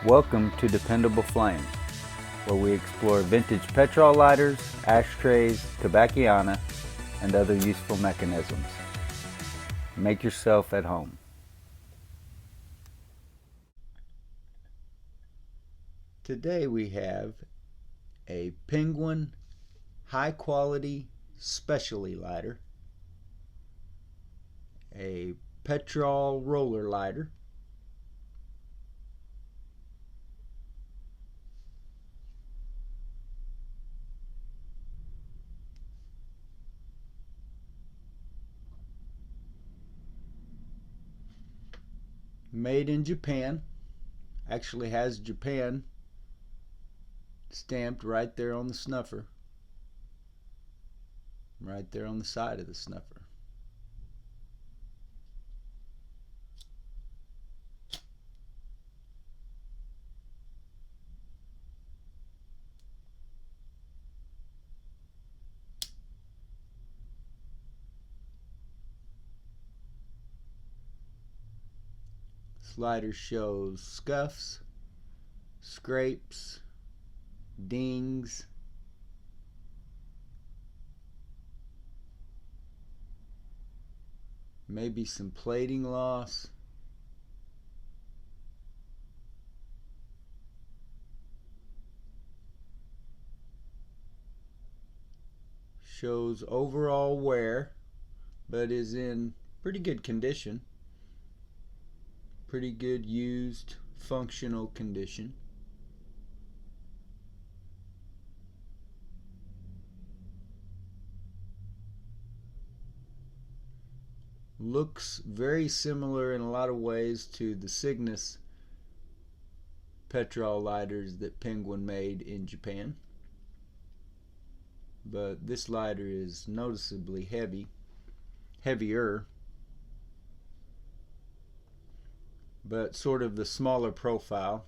Welcome to Dependable Flame, where we explore vintage petrol lighters, ashtrays, tobacciana, and other useful mechanisms. Make yourself at home. Today we have a Penguin high quality specialty lighter, a Petrol roller lighter, made in Japan, actually has Japan stamped right there on the snuffer, right there on the side of the snuffer. This lighter shows scuffs, scrapes, dings, maybe some plating loss. Shows overall wear, but is in pretty good condition. Pretty good used, functional condition. Looks very similar in a lot of ways to the Cygnus petrol lighters that Penguin made in Japan. But this lighter is noticeably heavier, but sort of the smaller profile.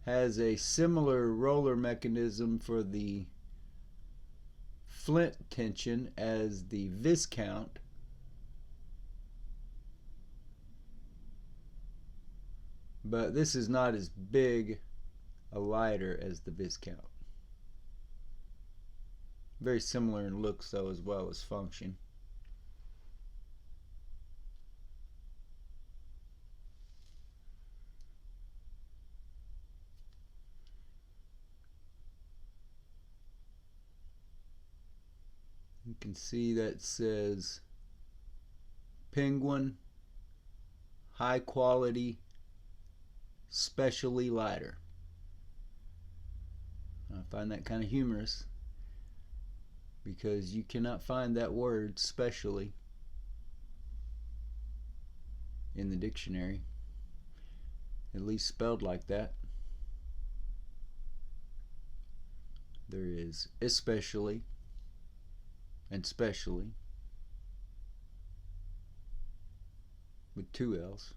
Has a similar roller mechanism for the flint tension as the Viscount, but this is not as big a lighter as the Viscount. Very similar in looks though, as well as function. You can see that says Penguin high quality specialty lighter. I find that kind of humorous because you cannot find that word specially in the dictionary, at least spelled like that. There is especially and specially with two L's.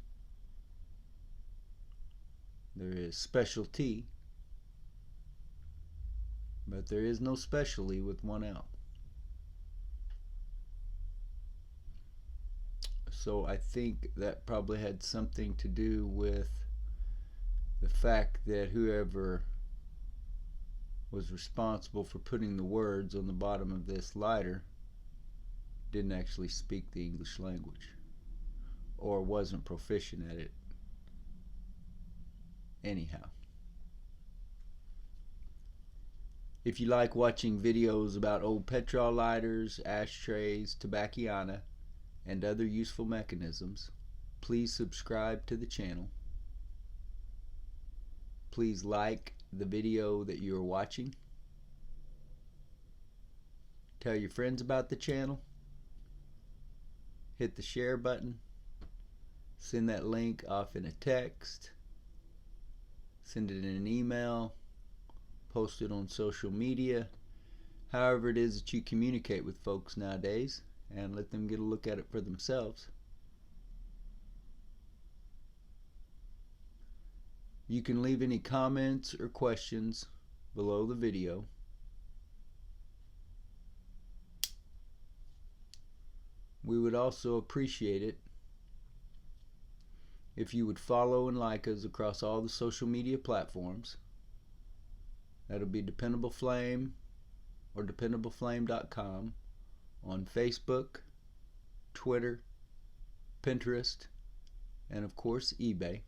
There is specialty, but there is no specially with one L. So I think that probably had something to do with the fact that whoever was responsible for putting the words on the bottom of this lighter didn't actually speak the English language or wasn't proficient at it anyhow. If you like watching videos about old petrol lighters, ashtrays, tobacciana, and other useful mechanisms, please subscribe to the channel. Please like the video that you are watching. Tell your friends about the channel. Hit the share button. Send that link off in a text. Send it in an email. Post it on social media. However it is that you communicate with folks nowadays, and let them get a look at it for themselves. You can leave any comments or questions below the video. We would also appreciate it if you would follow and like us across all the social media platforms. That'll be Dependable Flame or dependableflame.com on Facebook, Twitter, Pinterest, and of course eBay.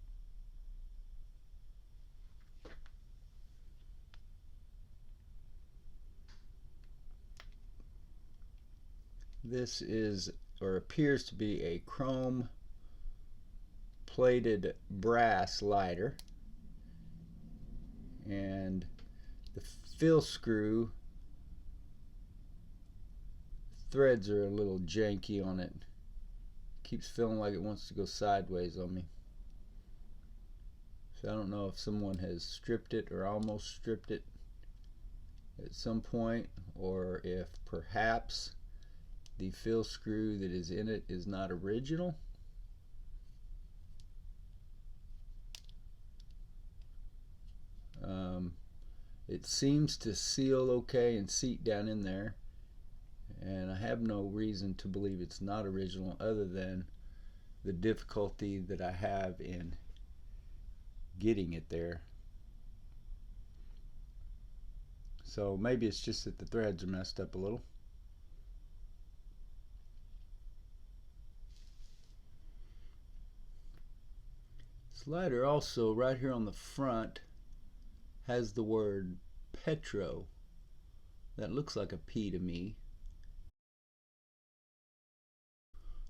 This is, or appears to be, a chrome plated brass lighter, and the fill screw threads are a little janky on it. Keeps feeling like it wants to go sideways on me. So I don't know if someone has stripped it or almost stripped it at some point, or if perhaps the fill screw that is in it is not original. It seems to seal okay and seat down in there, and I have no reason to believe it's not original other than the difficulty that I have in getting it there. So maybe it's just that the threads are messed up a little. This lighter also, right here on the front, has the word Petro. That looks like a P to me.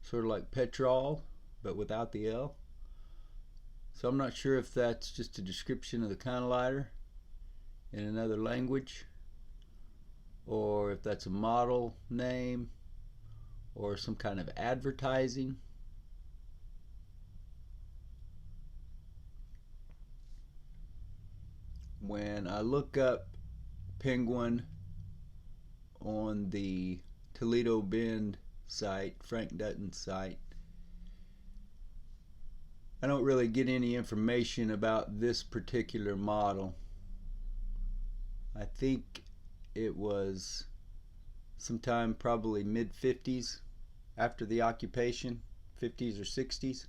Sort of like Petrol, but without the L. So I'm not sure if that's just a description of the kind of lighter in another language, or if that's a model name, or some kind of advertising. When I look up Penguin on the Toledo Bend site, Frank Dutton's site, I don't really get any information about this particular model. I think it was sometime probably mid-50s after the occupation, 50s or 60s.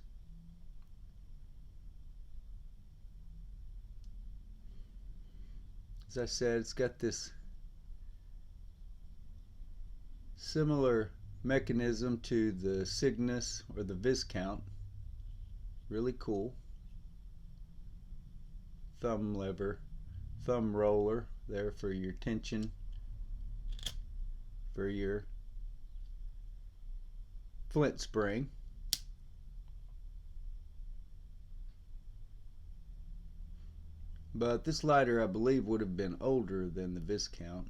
As I said, it's got this similar mechanism to the Cygnus or the Viscount. Really cool. Thumb lever, thumb roller there for your tension, for your flint spring. But this lighter, I believe, would have been older than the Viscount.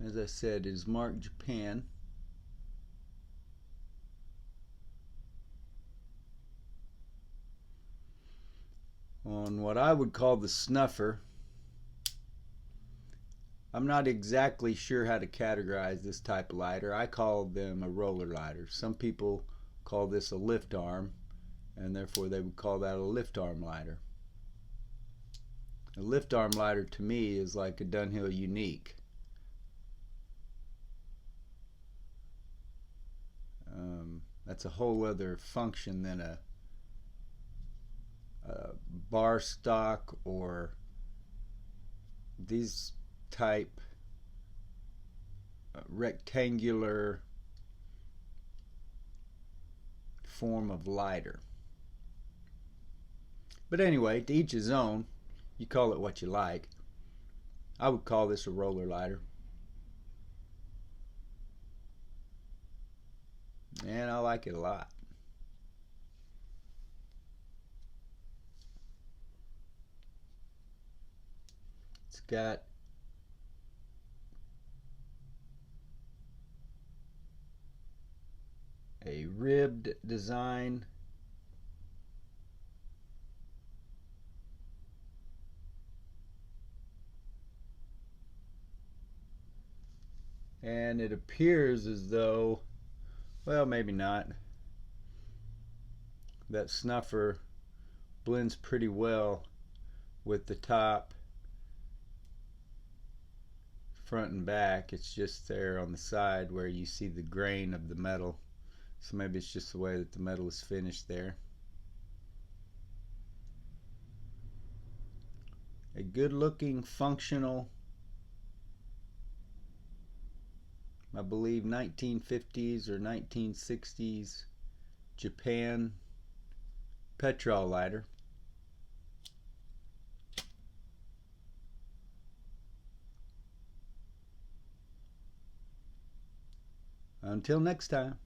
As I said, it is marked Japan. On what I would call the snuffer, I'm not exactly sure how to categorize this type of lighter. I call them a roller lighter. Some people call this a lift arm, and therefore they would call that a lift arm lighter. A lift arm lighter to me is like a Dunhill Unique. That's a whole other function than a bar stock or these type rectangular form of lighter. But anyway, to each his own. You call it what you like. I would call this a roller lighter. And I like it a lot. It's got a ribbed design, and it appears as though, well, maybe not, that snuffer blends pretty well with the top front and back. It's just there on the side where you see the grain of the metal. So maybe it's just the way that the metal is finished there. A good looking, functional, I believe 1950s or 1960s Japan Petrol lighter. Until next time.